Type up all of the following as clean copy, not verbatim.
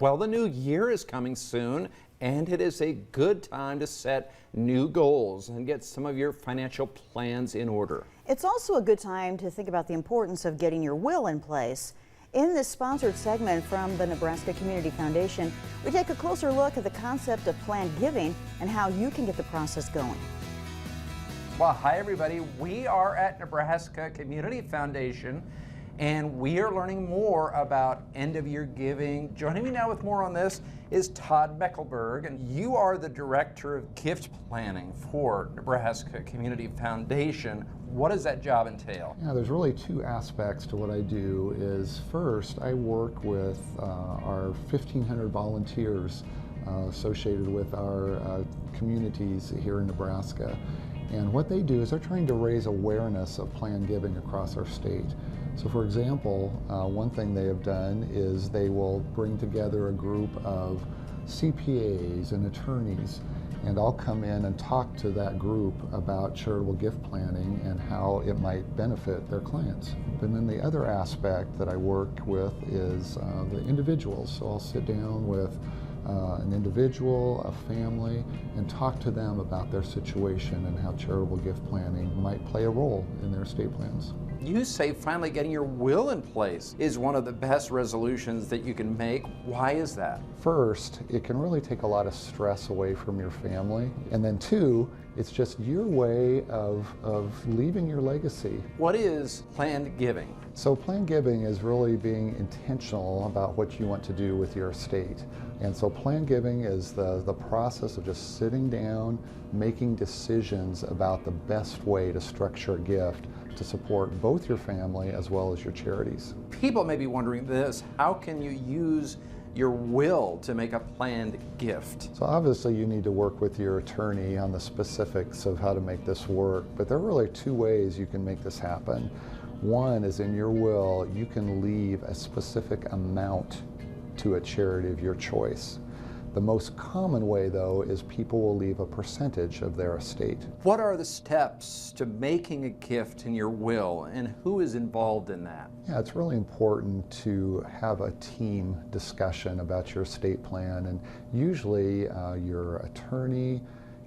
Well, the new year is coming soon, and it is a good time to set new goals and get some of your financial plans in order. It's also a good time to think about the importance of getting your will in place. In this sponsored segment from the Nebraska Community Foundation, we take a closer look at the concept of planned giving and how you can get the process going. Well, hi everybody. We are at Nebraska Community Foundation, and we are learning more about end-of-year giving. Joining me now with more on this is Todd Meckelberg, and you are the Director of Gift Planning for Nebraska Community Foundation. What does that job entail? Yeah, there's really two aspects to what I do. Is first, I work with our 1,500 volunteers associated with our communities here in Nebraska. And what they do is they're trying to raise awareness of planned giving across our state. So for example, one thing they have done is they will bring together a group of CPAs and attorneys, and I'll come in and talk to that group about charitable gift planning and how it might benefit their clients. And then the other aspect that I work with is the individuals. So I'll sit down with an individual, a family, and talk to them about their situation and how charitable gift planning might play a role in their estate plans. You say finally getting your will in place is one of the best resolutions that you can make. Why is that? First, it can really take a lot of stress away from your family. And then two, it's just your way of leaving your legacy. What is planned giving? So planned giving is really being intentional about what you want to do with your estate. And so planned giving is the process of just sitting down, making decisions about the best way to structure a gift to support both your family as well as your charities. People may be wondering this: how can you use your will to make a planned gift? So obviously you need to work with your attorney on the specifics of how to make this work, but there are really two ways you can make this happen. One is in your will, you can leave a specific amount to a charity of your choice. The most common way, though, is people will leave a percentage of their estate. What are the steps to making a gift in your will, and who is involved in that? Yeah, it's really important to have a team discussion about your estate plan, and usually your attorney,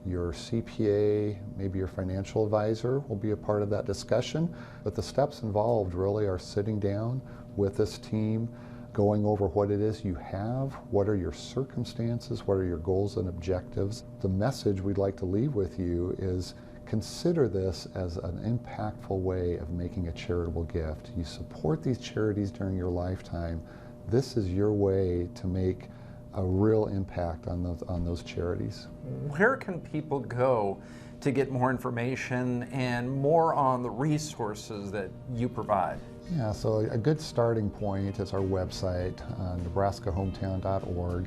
your CPA, maybe your financial advisor will be a part of that discussion. But the steps involved really are sitting down with this team, going over what it is you have, what are your circumstances, what are your goals and objectives. The message we'd like to leave with you is consider this as an impactful way of making a charitable gift. You support these charities during your lifetime. This is your way to make a real impact on those charities. Where can people go to get more information and more on the resources that you provide? Yeah, so a good starting point is our website, nebraskahometown.org,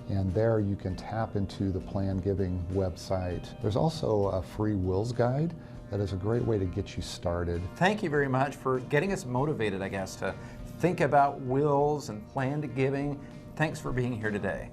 and there you can tap into the planned giving website. There's also a free wills guide that is a great way to get you started. Thank you very much for getting us motivated, I guess, to think about wills and planned giving. Thanks for being here today.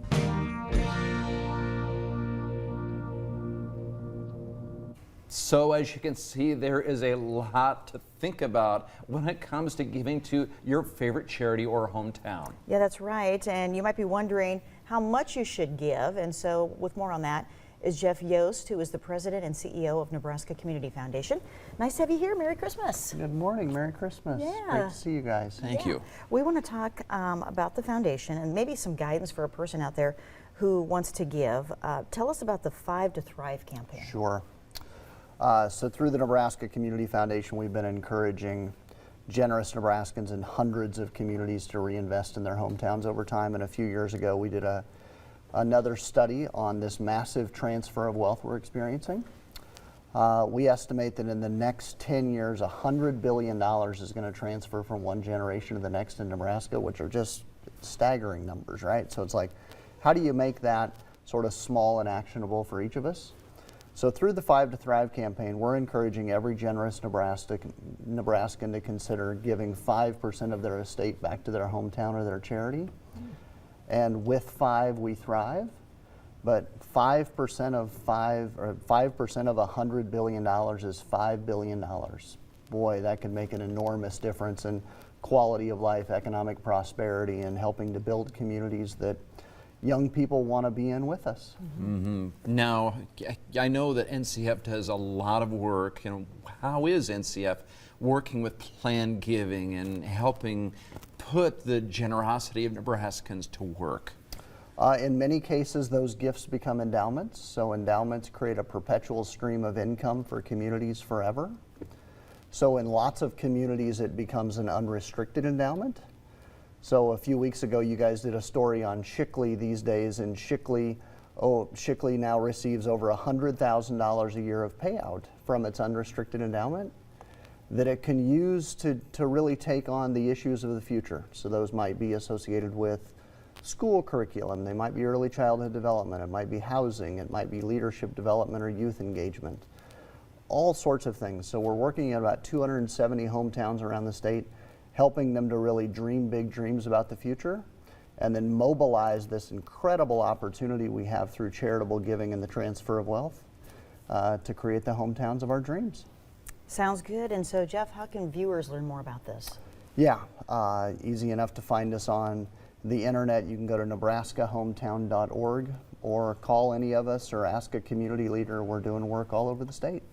So as you can see, there is a lot to think about when it comes to giving to your favorite charity or hometown. Yeah, that's right. And you might be wondering how much you should give. And so with more on that is Jeff Yost, who is the president and CEO of Nebraska Community Foundation. Nice to have you here. Merry Christmas. Good morning. Merry Christmas. Yeah. Great to see you guys. Thank you. We want to talk about the foundation and maybe some guidance for a person out there who wants to give. Tell us about the 5 to Thrive campaign. Sure. So through the Nebraska Community Foundation, we've been encouraging generous Nebraskans in hundreds of communities to reinvest in their hometowns over time. And a few years ago, we did another study on this massive transfer of wealth we're experiencing. We estimate that in the next 10 years, $100 billion is going to transfer from one generation to the next in Nebraska, which are just staggering numbers, right? So it's like, how do you make that sort of small and actionable for each of us? So through the 5 to Thrive campaign, we're encouraging every generous Nebraskan to consider giving 5% of their estate back to their hometown or their charity. And with 5, we thrive. But 5% of 5% of $100 billion is $5 billion. Boy, that could make an enormous difference. And quality of life, economic prosperity, and helping to build communities that young people want to be in with us. Now, I know that NCF does a lot of work, and how is NCF working with planned giving and helping put the generosity of Nebraskans to work? In many cases, those gifts become endowments. So endowments create a perpetual stream of income for communities forever. So in lots of communities, it becomes an unrestricted endowment. So a few weeks ago, you guys did a story on Shickley these days, and Shickley now receives over $100,000 a year of payout from its unrestricted endowment that it can use to really take on the issues of the future. So those might be associated with school curriculum, they might be early childhood development, it might be housing, it might be leadership development or youth engagement, all sorts of things. So we're working at about 270 hometowns around the state, helping them to really dream big dreams about the future and then mobilize this incredible opportunity we have through charitable giving and the transfer of wealth to create the hometowns of our dreams. Sounds good. And so, Jeff, how can viewers learn more about this? Yeah, easy enough to find us on the internet. You can go to nebraskahometown.org or call any of us or ask a community leader. We're doing work all over the state.